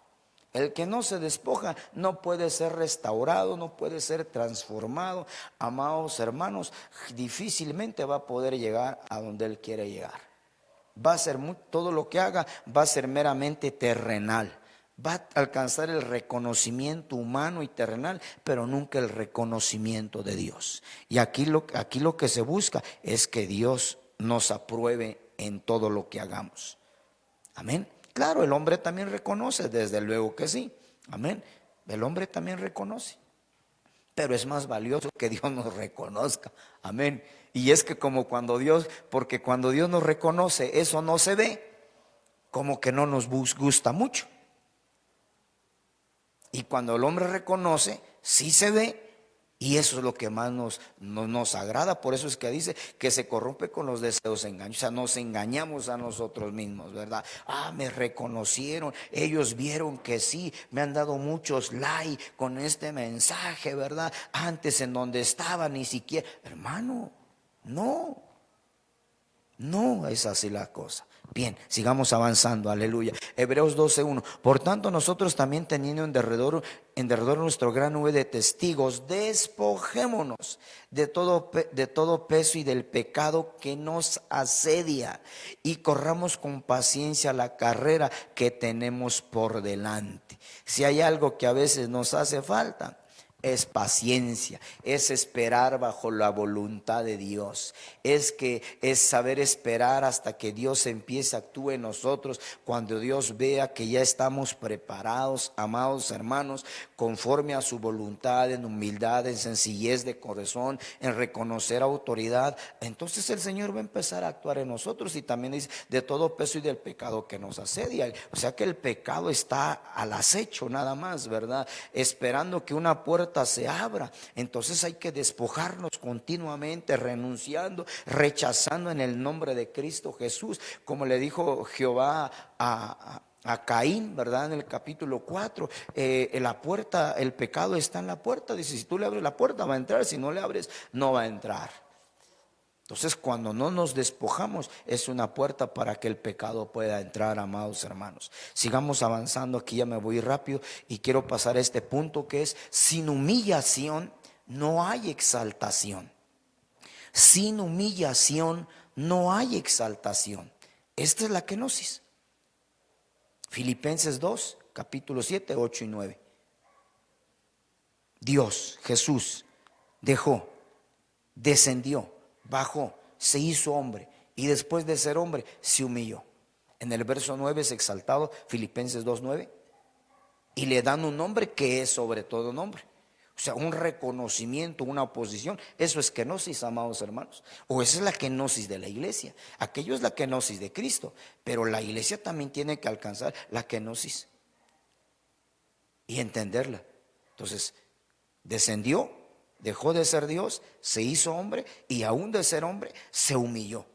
El que no se despoja no puede ser restaurado, no puede ser transformado. Amados hermanos, difícilmente va a poder llegar a donde Él quiere llegar. Va a ser todo lo que haga va a ser meramente terrenal. Va a alcanzar el reconocimiento humano y terrenal, pero nunca el reconocimiento de Dios. Y aquí lo que se busca es que Dios nos apruebe en todo lo que hagamos. Amén. Claro, el hombre también reconoce, desde luego que sí. Amén. El hombre también reconoce. Pero es más valioso que Dios nos reconozca. Amén. Y es que porque cuando Dios nos reconoce, eso no se ve, como que no nos gusta mucho. Y cuando el hombre reconoce, sí se ve. Y eso es lo que más nos agrada. Por eso es que dice que se corrompe con los deseos engañosos. O sea, nos engañamos a nosotros mismos, ¿verdad? Me reconocieron, ellos vieron que sí, me han dado muchos likes con este mensaje, ¿verdad? Antes en donde estaba ni siquiera. Hermano, no es así la cosa. Bien, sigamos avanzando, aleluya. Hebreos 12:1. Por tanto, nosotros también teniendo en derredor nuestro gran nube de testigos, despojémonos de todo peso y del pecado que nos asedia, y corramos con paciencia la carrera que tenemos por delante. Si hay algo que a veces nos hace falta, es paciencia, es esperar bajo la voluntad de Dios, es saber esperar hasta que Dios empiece a actuar en nosotros. Cuando Dios vea que ya estamos preparados, amados hermanos, conforme a su voluntad, en humildad, en sencillez de corazón, en reconocer autoridad, entonces el Señor va a empezar a actuar en nosotros. Y también dice de todo peso y del pecado que nos asedia. O sea que el pecado está al acecho nada más, ¿verdad? Esperando que una puerta se abra. Entonces hay que despojarnos continuamente, renunciando, rechazando en el nombre de Cristo Jesús, como le dijo Jehová a Caín, ¿verdad? En el capítulo 4, la puerta, el pecado está en la puerta. Dice, si tú le abres la puerta va a entrar, si no le abres no va a entrar. Entonces, cuando no nos despojamos, es una puerta para que el pecado pueda entrar, amados hermanos. Sigamos avanzando, aquí ya me voy rápido y quiero pasar a este punto que es: sin humillación no hay exaltación. Sin humillación no hay exaltación. Esta es la kenosis. Filipenses 2, capítulo 7, 8 y 9. Dios, Jesús, descendió, bajó, se hizo hombre, y después de ser hombre se humilló. En el verso 9 es exaltado, Filipenses 2:9, y le dan un nombre que es sobre todo nombre. O sea, un reconocimiento, una oposición. Eso es kenosis, amados hermanos. O esa es la kenosis de la iglesia. Aquello es la kenosis de Cristo. Pero la iglesia también tiene que alcanzar la kenosis y entenderla. Entonces, descendió, dejó de ser Dios, se hizo hombre y aún de ser hombre se humilló.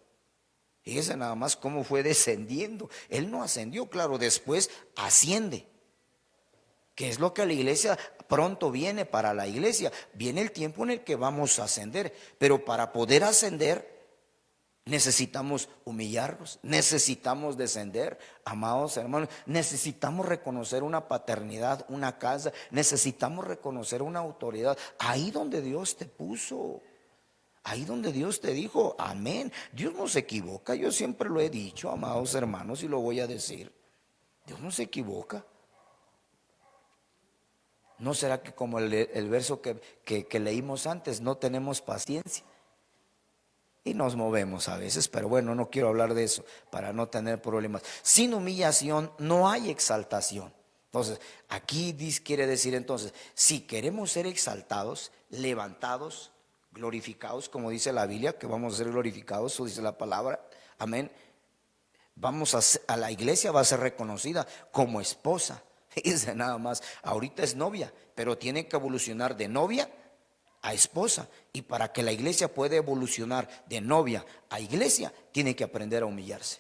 Fíjese nada más cómo fue descendiendo. Él no ascendió, claro, después asciende. ¿Qué es lo que la iglesia pronto viene para la iglesia? Viene el tiempo en el que vamos a ascender, pero para poder ascender necesitamos humillarnos, necesitamos descender, amados hermanos, necesitamos reconocer una paternidad, una casa, necesitamos reconocer una autoridad, ahí donde Dios te puso. Ahí donde Dios te dijo, amén. Dios no se equivoca, yo siempre lo he dicho, amados hermanos, y lo voy a decir. Dios no se equivoca. ¿No será que como el verso que leímos antes, no tenemos paciencia? Y nos movemos a veces, pero bueno, no quiero hablar de eso para no tener problemas. Sin humillación no hay exaltación. Entonces, aquí quiere decir entonces, si queremos ser exaltados, levantados, glorificados, como dice la Biblia, que vamos a ser glorificados, eso dice la palabra, amén. A la iglesia va a ser reconocida como esposa. Fíjense nada más, ahorita es novia, pero tiene que evolucionar de novia a esposa. Y para que la iglesia pueda evolucionar de novia a iglesia, tiene que aprender a humillarse.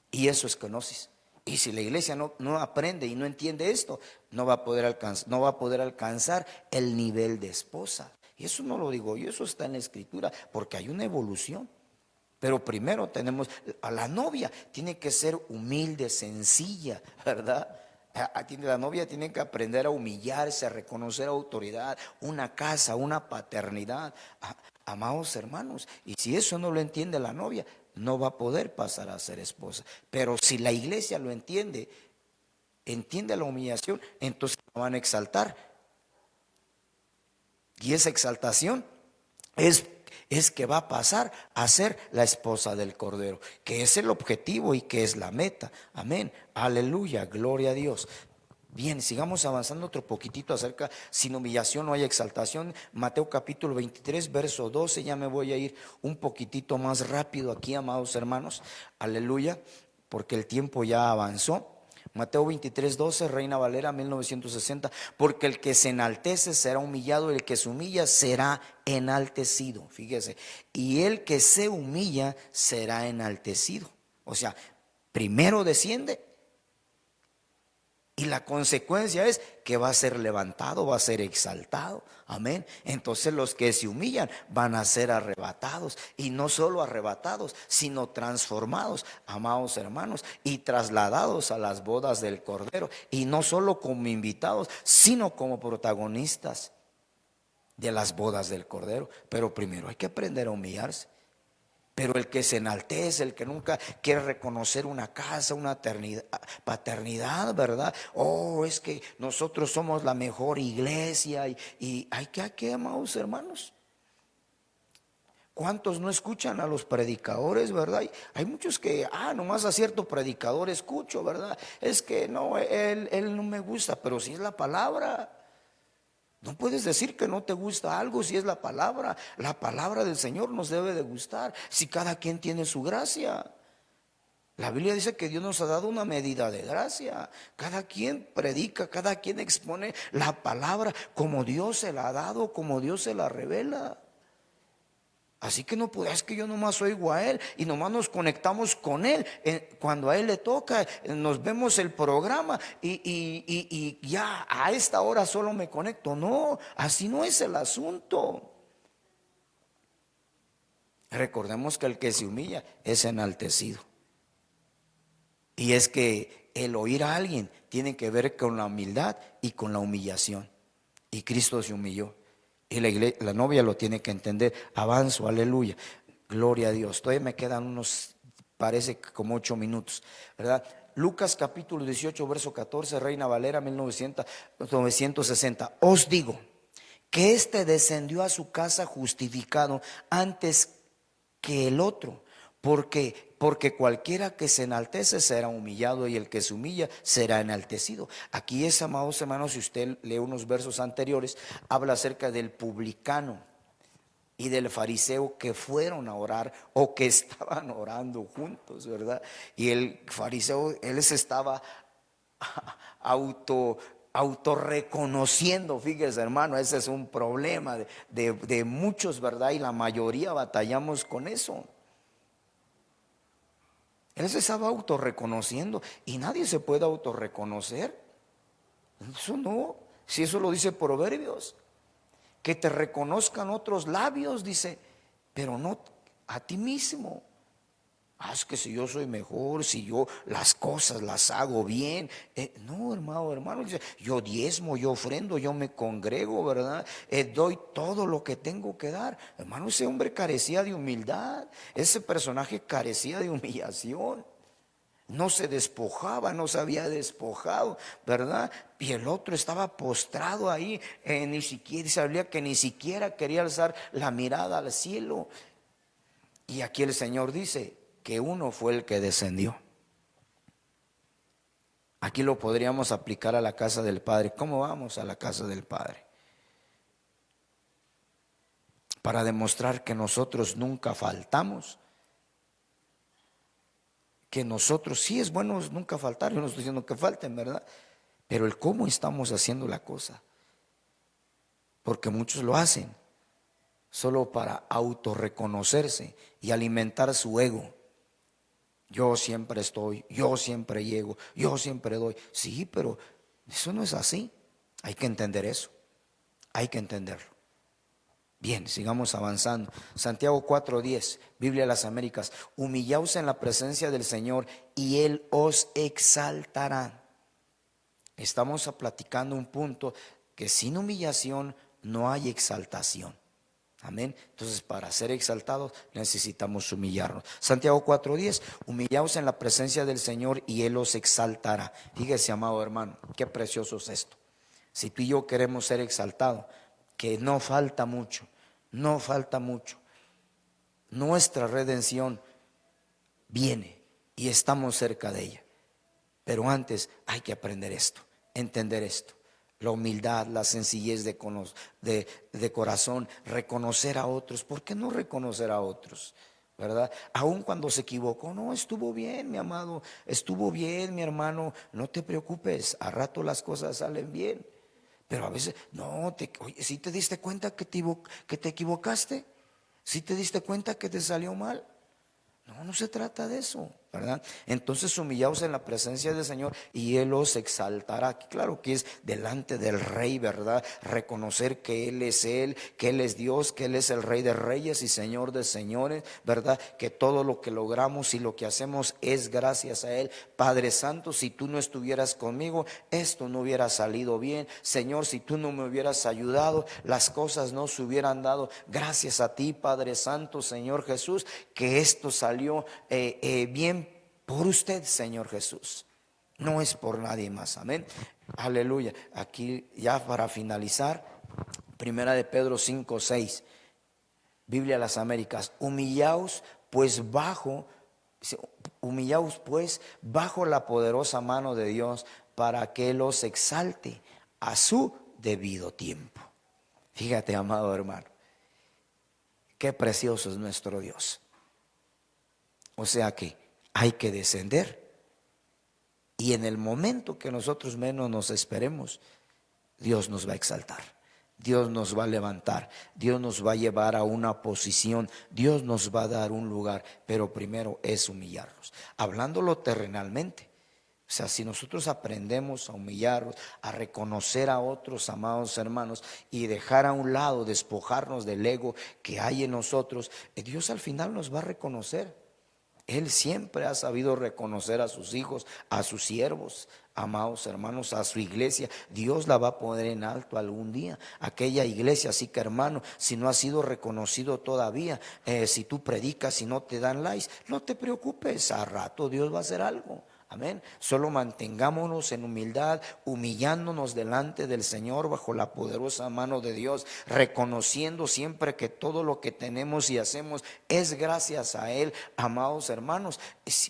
Y eso es kenosis. Y si la iglesia no aprende y no entiende esto, no va a poder alcanzar el nivel de esposa. Y eso no lo digo yo, eso está en la escritura, porque hay una evolución. Pero primero tenemos a la novia, tiene que ser humilde, sencilla, ¿verdad? La novia tiene que aprender a humillarse, a reconocer autoridad, una casa, una paternidad, amados hermanos. Y si eso no lo entiende la novia, no va a poder pasar a ser esposa. Pero si la iglesia lo entiende la humillación, entonces la van a exaltar. Y esa exaltación es que va a pasar a ser la esposa del Cordero, que es el objetivo y que es la meta. Amén, aleluya, gloria a Dios. Bien, sigamos avanzando otro poquitito acerca, sin humillación no hay exaltación. Mateo capítulo 23, verso 12, ya me voy a ir un poquitito más rápido aquí, amados hermanos, aleluya, porque el tiempo ya avanzó. Mateo 23, 12, Reina Valera 1960, porque el que se enaltece será humillado, el que se humilla será enaltecido, fíjese, y el que se humilla será enaltecido. O sea, primero desciende y la consecuencia es que va a ser levantado, va a ser exaltado, amén. Entonces los que se humillan van a ser arrebatados, y no solo arrebatados, sino transformados, amados hermanos, y trasladados a las bodas del Cordero, y no solo como invitados, sino como protagonistas de las bodas del Cordero. Pero primero hay que aprender a humillarse. Pero el que se enaltece, el que nunca quiere reconocer una casa, una paternidad, ¿verdad? Oh, es que nosotros somos la mejor iglesia y hay que, amados hermanos. ¿Cuántos no escuchan a los predicadores, verdad? Hay muchos que, nomás a cierto predicador escucho, ¿verdad? Es que no, él no me gusta, pero si es la palabra. No puedes decir que no te gusta algo si es la palabra. La palabra del Señor nos debe de gustar, si cada quien tiene su gracia. La Biblia dice que Dios nos ha dado una medida de gracia. Cada quien predica, cada quien expone la palabra como Dios se la ha dado, como Dios se la revela. Así que no es que yo nomás oigo a Él y nomás nos conectamos con Él cuando a Él le toca, nos vemos el programa y ya a esta hora solo me conecto. No, así no es el asunto. Recordemos que el que se humilla es enaltecido. Y es que el oír a alguien tiene que ver con la humildad y con la humillación. Y Cristo se humilló. Y la novia lo tiene que entender. Avanzo, aleluya, gloria a Dios. Todavía me quedan parece como 8 minutos, ¿verdad? Lucas capítulo 18, verso 14, Reina Valera 1960. Os digo que éste descendió a su casa justificado antes que el otro, porque Porque cualquiera que se enaltece será humillado y el que se humilla será enaltecido. Aquí es, amados hermanos, si usted lee unos versos anteriores, habla acerca del publicano y del fariseo que fueron a orar o que estaban orando juntos, ¿verdad? Y el fariseo, él se estaba autorreconociendo, fíjese hermano, ese es un problema de muchos, ¿verdad? Y la mayoría batallamos con eso. Él se estaba autorreconociendo y nadie se puede autorreconocer. Eso no, si eso lo dice Proverbios, que te reconozcan otros labios, dice, pero no a ti mismo. Es que si yo soy mejor, si yo las cosas las hago bien. No, hermano, dice, yo diezmo, yo ofrendo, yo me congrego, ¿verdad? Doy todo lo que tengo que dar. Hermano, ese hombre carecía de humildad, ese personaje carecía de humillación. No se despojaba, no se había despojado, ¿verdad? Y el otro estaba postrado ahí, ni siquiera, sabía que ni siquiera quería alzar la mirada al cielo. Y aquí el Señor dice que uno fue el que descendió. Aquí lo podríamos aplicar a la casa del Padre. ¿Cómo vamos a la casa del Padre? Para demostrar que nosotros nunca faltamos. Que nosotros, sí es bueno nunca faltar, yo no estoy diciendo que falten, ¿verdad? Pero el cómo estamos haciendo la cosa. Porque muchos lo hacen solo para autorreconocerse y alimentar su ego. Yo siempre estoy, yo siempre llego, yo siempre doy. Sí, pero eso no es así. Hay que entender eso. Hay que entenderlo. Bien, sigamos avanzando. Santiago 4:10, Biblia de las Américas. Humillaos en la presencia del Señor y Él os exaltará. Estamos platicando un punto que sin humillación no hay exaltación. Amén. Entonces, para ser exaltados necesitamos humillarnos. Santiago 4:10, humillaos en la presencia del Señor y Él os exaltará. Fíjese, amado hermano, qué precioso es esto. Si tú y yo queremos ser exaltados, que no falta mucho, no falta mucho. Nuestra redención viene y estamos cerca de ella. Pero antes hay que aprender esto, entender esto. La humildad, la sencillez de corazón, reconocer a otros. ¿Por qué no reconocer a otros? ¿Verdad? Aun cuando se equivocó, no, estuvo bien, mi amado, estuvo bien, mi hermano, no te preocupes, a rato las cosas salen bien. Pero a veces, no, oye, ¿sí te diste cuenta que te equivocaste? ¿Sí te diste cuenta que te salió mal? No, no se trata de eso, ¿verdad? Entonces humillaos en la presencia del Señor y Él os exaltará. Claro que es delante del Rey, ¿verdad? Reconocer que Él, que Él es Dios, que Él es el Rey de Reyes y Señor de Señores, ¿verdad? Que todo lo que logramos y lo que hacemos es gracias a Él. Padre Santo, si tú no estuvieras conmigo, esto no hubiera salido bien. Señor, si tú no me hubieras ayudado, las cosas no se hubieran dado. Gracias a ti, Padre Santo, Señor Jesús, que esto salió bien por usted, Señor Jesús. No es por nadie más, amén. Aleluya. Aquí ya para finalizar, Primera de Pedro 5:6, Biblia de las Américas. Humillaos pues bajo la poderosa mano de Dios para que los exalte a su debido tiempo. Fíjate, amado hermano, qué precioso es nuestro Dios. O sea que hay que descender y en el momento que nosotros menos nos esperemos, Dios nos va a exaltar, Dios nos va a levantar, Dios nos va a llevar a una posición, Dios nos va a dar un lugar, pero primero es humillarnos, hablándolo terrenalmente. O sea, si nosotros aprendemos a humillarnos, a reconocer a otros, amados hermanos, y dejar a un lado, despojarnos del ego que hay en nosotros, Dios al final nos va a reconocer. Él siempre ha sabido reconocer a sus hijos, a sus siervos, amados hermanos, a su iglesia. Dios la va a poner en alto algún día, aquella iglesia. Así que, hermano, si no ha sido reconocido todavía, si tú predicas y no te dan likes, no te preocupes, a rato Dios va a hacer algo. Amén. Solo mantengámonos en humildad, humillándonos delante del Señor bajo la poderosa mano de Dios, reconociendo siempre que todo lo que tenemos y hacemos es gracias a Él. Amados hermanos,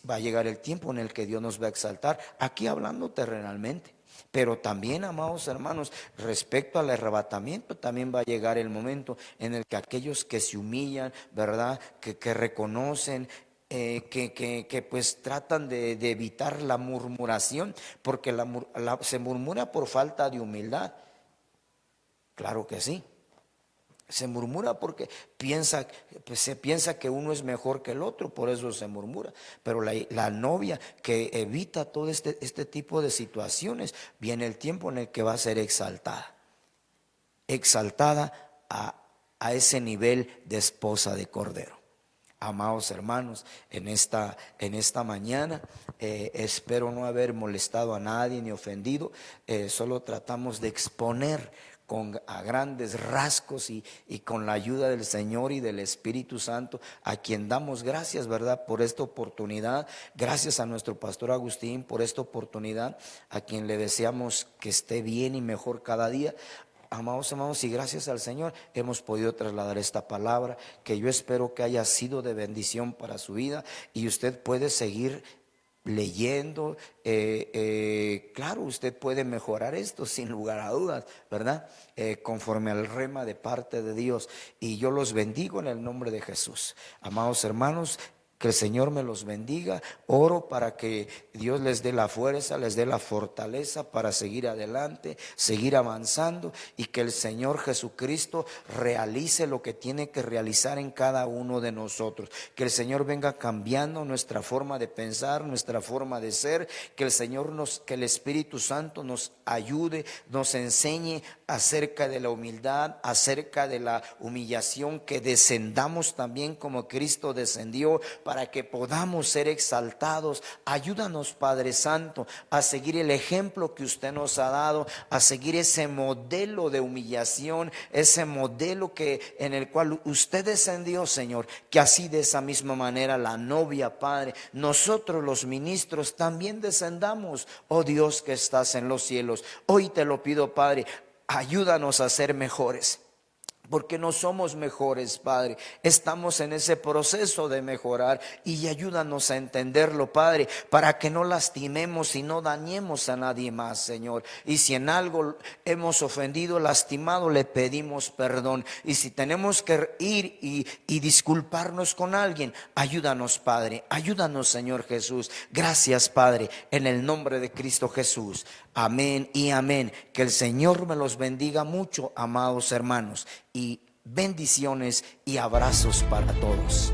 va a llegar el tiempo en el que Dios nos va a exaltar, aquí hablando terrenalmente. Pero también, amados hermanos, respecto al arrebatamiento, también va a llegar el momento en el que aquellos que se humillan, ¿verdad? Que reconocen, que pues tratan de evitar la murmuración, porque se murmura por falta de humildad. Claro que sí. Se murmura porque se piensa que uno es mejor que el otro, por eso se murmura. Pero la novia que evita todo este tipo de situaciones, viene el tiempo en el que va a ser exaltada. Exaltada a ese nivel de esposa de Cordero. Amados hermanos, en esta mañana espero no haber molestado a nadie ni ofendido. Solo tratamos de exponer a grandes rasgos y con la ayuda del Señor y del Espíritu Santo, a quien damos gracias, ¿verdad?, por esta oportunidad. Gracias a nuestro pastor Agustín por esta oportunidad, a quien le deseamos que esté bien y mejor cada día. Amados hermanos, y gracias al Señor hemos podido trasladar esta palabra, que yo espero que haya sido de bendición para su vida, y usted puede seguir leyendo. Claro, usted puede mejorar esto sin lugar a dudas, ¿verdad? Conforme al rema de parte de Dios. Y yo los bendigo en el nombre de Jesús. Amados hermanos, que el Señor me los bendiga. Oro para que Dios les dé la fuerza, les dé la fortaleza para seguir adelante, seguir avanzando, y que el Señor Jesucristo realice lo que tiene que realizar en cada uno de nosotros. Que el Señor venga cambiando nuestra forma de pensar, nuestra forma de ser. Que el Espíritu Santo nos ayude, nos enseñe acerca de la humildad, acerca de la humillación, que descendamos también como Cristo descendió, para que podamos ser exaltados. Ayúdanos, Padre Santo, a seguir el ejemplo que usted nos ha dado, a seguir ese modelo de humillación, ese modelo en el cual usted descendió, Señor. Que así, de esa misma manera, la novia, Padre, nosotros los ministros también descendamos. Oh Dios que estás en los cielos, hoy te lo pido, Padre, ayúdanos a ser mejores. Porque no somos mejores, Padre. Estamos en ese proceso de mejorar, y ayúdanos a entenderlo, Padre, para que no lastimemos y no dañemos a nadie más, Señor. Y si en algo hemos ofendido, lastimado, le pedimos perdón. Y si tenemos que ir y disculparnos con alguien, ayúdanos, Padre. Ayúdanos, Señor Jesús. Gracias, Padre, en el nombre de Cristo Jesús. Amén y amén. Que el Señor me los bendiga mucho, amados hermanos, y bendiciones y abrazos para todos.